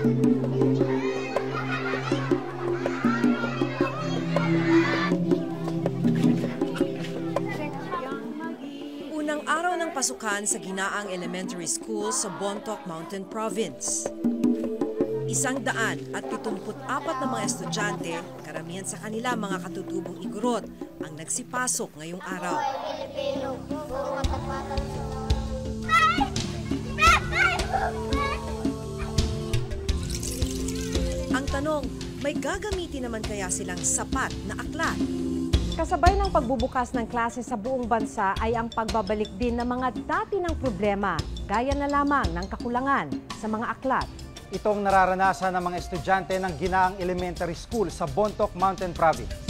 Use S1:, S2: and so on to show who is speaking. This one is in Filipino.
S1: Unang araw ng pasukan sa Ginaang Elementary School sa Bontoc Mountain Province. 174 na mga estudyante, karamihan sa kanila mga katutubong igorot, ang nagsipasok ngayong araw. Ang tanong, may gagamitin naman kaya silang sapat na aklat?
S2: Kasabay ng pagbubukas ng klase sa buong bansa ay ang pagbabalik din ng mga dati ng problema, gaya na lamang ng kakulangan sa mga aklat.
S3: Itong nararanasan ng mga estudyante ng Ginaang Elementary School sa Bontoc Mountain Province.